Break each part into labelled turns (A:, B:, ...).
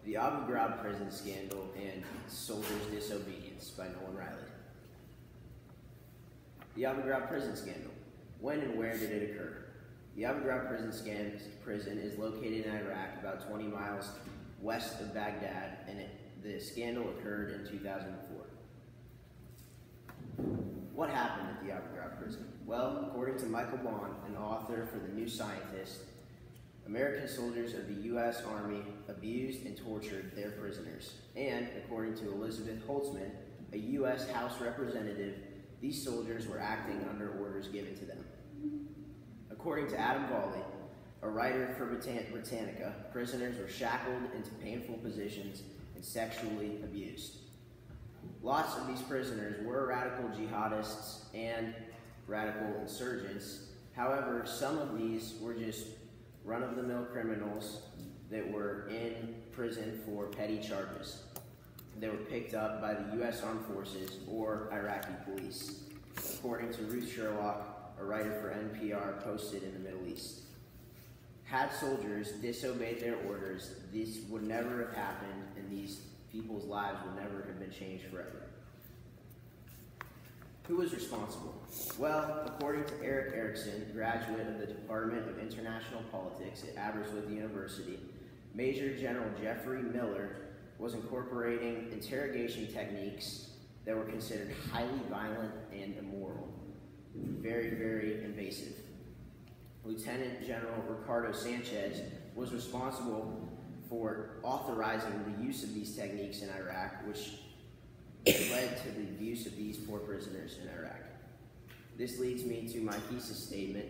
A: The Abu Ghraib Prison Scandal and Soldiers' Disobedience by Nolan R IMP. The Abu Ghraib Prison Scandal. When and where did it occur? The Abu Ghraib prison is located in Iraq, about 20 miles west of Baghdad, and the scandal occurred in 2004. What happened at the Abu Ghraib prison? Well, according to Michael Bond, an author for The New Scientist, American soldiers of the U.S. Army abused and tortured their prisoners. And, according to Elizabeth Holtzman, a U.S. House representative, these soldiers were acting under orders given to them. According to Adam Volley, a writer for Britannica, prisoners were shackled into painful positions and sexually abused. Lots of these prisoners were radical jihadists and radical insurgents. However, some of these were just run-of-the-mill criminals that were in prison for petty charges. They were picked up by the U.S. Armed Forces or Iraqi police, according to Ruth Sherlock, a writer for NPR, posted in the Middle East. Had soldiers disobeyed their orders, this would never have happened, and these people's lives would never have been changed forever. Who was responsible? Well, according to Eric Erickson, graduate of the Department of International Politics at Aberystwyth University, Major General Jeffrey Miller was incorporating interrogation techniques that were considered highly violent and immoral. Very, very invasive. Lieutenant General Ricardo Sanchez was responsible for authorizing the use of these techniques in Iraq, which led to the abuse of these poor prisoners in Iraq. This leads me to my thesis statement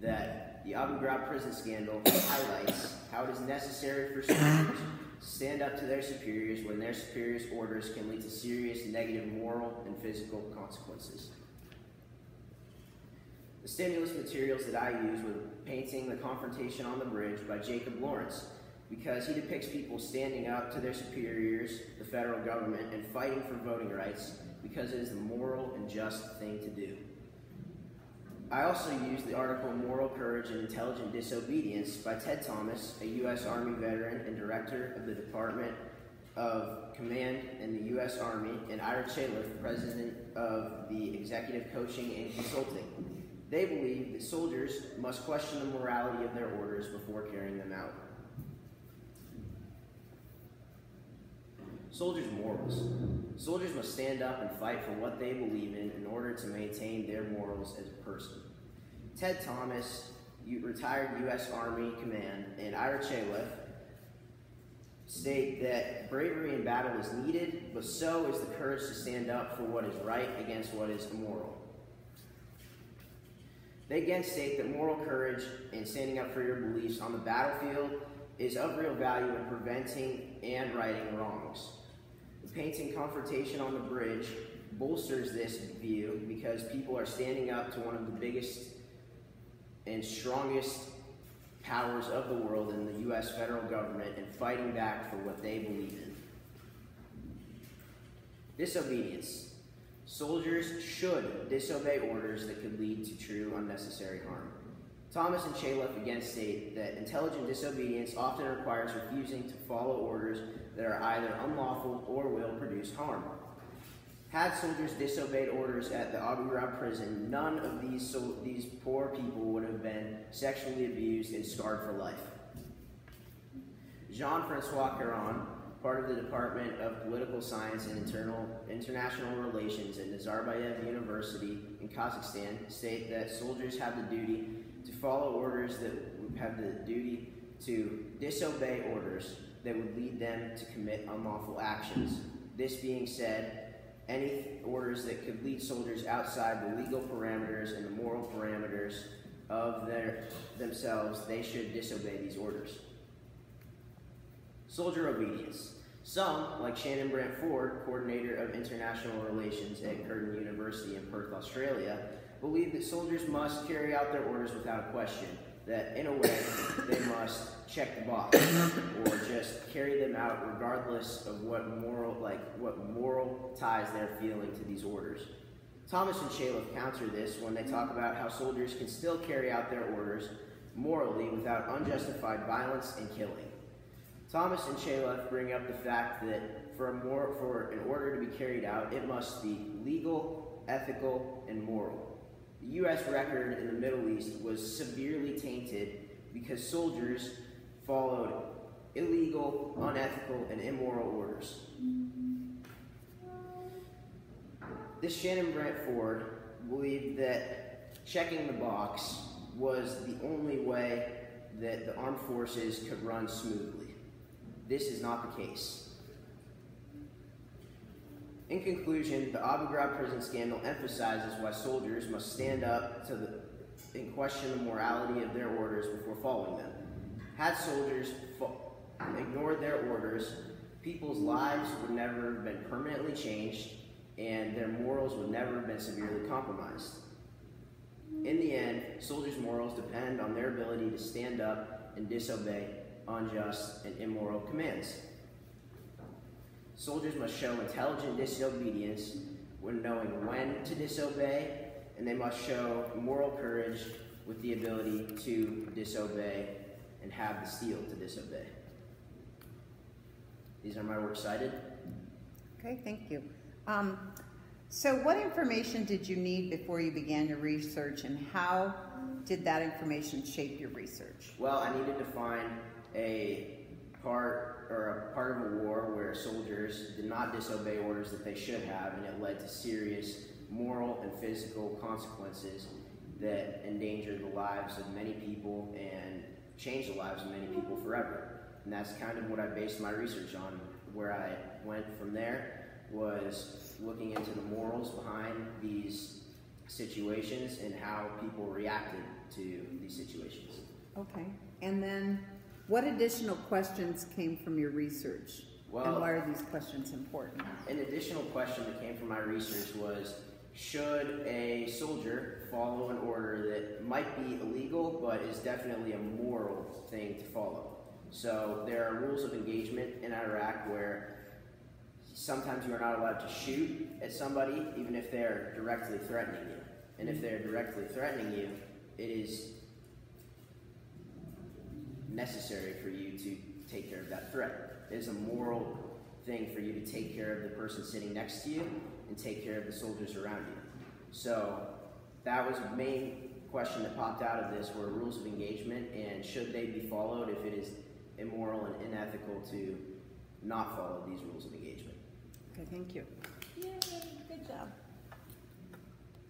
A: that the Abu Ghraib prison scandal highlights how it is necessary for soldiers to stand up to their superiors when their superiors' orders can lead to serious negative moral and physical consequences. The stimulus materials that I used were painting The Confrontation on the Bridge by Jacob Lawrence, because he depicts people standing up to their superiors, the federal government, and fighting for voting rights because it is the moral and just thing to do. I also used the article Moral Courage and Intelligent Disobedience by Ted Thomas, a U.S. Army veteran and director of the Department of Command in the U.S. Army, and Ira Chaliff, president of the Executive Coaching and Consulting. They believe that soldiers must question the morality of their orders before carrying them out. Soldiers' morals. Soldiers must stand up and fight for what they believe in order to maintain their morals as a person. Ted Thomas, retired U.S. Army Command, and Ira Chaliff state that bravery in battle is needed, but so is the courage to stand up for what is right against what is immoral. They again state that moral courage and standing up for your beliefs on the battlefield is of real value in preventing and righting wrongs. The painting Confrontation on the Bridge bolsters this view because people are standing up to one of the biggest and strongest powers of the world in the U.S. federal government and fighting back for what they believe in. Disobedience. Soldiers should disobey orders that could lead to true unnecessary harm. Thomas and Chaliff again state that intelligent disobedience often requires refusing to follow orders that are either unlawful or will produce harm. Had soldiers disobeyed orders at the Abu Ghraib prison, none of these poor people would have been sexually abused and scarred for life. Jean-Francois Caron, part of the Department of Political Science and International Relations at Nazarbayev University in Kazakhstan, state that soldiers have the duty to follow orders that have the duty to disobey orders that would lead them to commit unlawful actions. This being said, any orders that could lead soldiers outside the legal parameters and the moral parameters of themselves, they should disobey these orders. Soldier obedience. Some, like Shannon Brant Ford, coordinator of international relations at Curtin University in Perth, Australia, believe that soldiers must carry out their orders without question, that in a way they must check the box or just carry them out regardless of what moral ties they're feeling to these orders. Thomas and Chaliff counter this when they talk about how soldiers can still carry out their orders morally without unjustified violence and killing. Thomas and Shayla bring up the fact that for an order to be carried out, it must be legal, ethical, and moral. The U.S. record in the Middle East was severely tainted because soldiers followed illegal, unethical, and immoral orders. This Shannon Brent Ford believed that checking the box was the only way that the armed forces could run smoothly. This is not the case. In conclusion, the Abu Ghraib prison scandal emphasizes why soldiers must stand up and question the morality of their orders before following them. Had soldiers ignored their orders, people's lives would never have been permanently changed, and their morals would never have been severely compromised. In the end, soldiers' morals depend on their ability to stand up and disobey unjust and immoral commands. Soldiers must show intelligent disobedience when knowing when to disobey, and they must show moral courage with the ability to disobey and have the steel to disobey. These are my works cited.
B: Okay, thank you. So what information did you need before you began your research, and how did that information shape your research?
A: Well, I needed to find a part of a war where soldiers did not disobey orders that they should have, and it led to serious moral and physical consequences that endangered the lives of many people and changed the lives of many people forever. And that's kind of what I based my research on. Where I went from there was looking into the morals behind these situations and how people reacted to these situations.
B: Okay, and then what additional questions came from your research?
A: Well,
B: and why are these questions important?
A: An additional question that came from my research was, should a soldier follow an order that might be illegal but is definitely a moral thing to follow? So there are rules of engagement in Iraq where sometimes you are not allowed to shoot at somebody even if they're directly threatening you. And if they're directly threatening you, it is necessary for you to take care of that threat. It is a moral thing for you to take care of the person sitting next to you and take care of the soldiers around you. So that was the main question that popped out of this, were rules of engagement, and should they be followed if it is immoral and unethical to not follow these rules of engagement.
B: Okay, thank you. Yay, good job.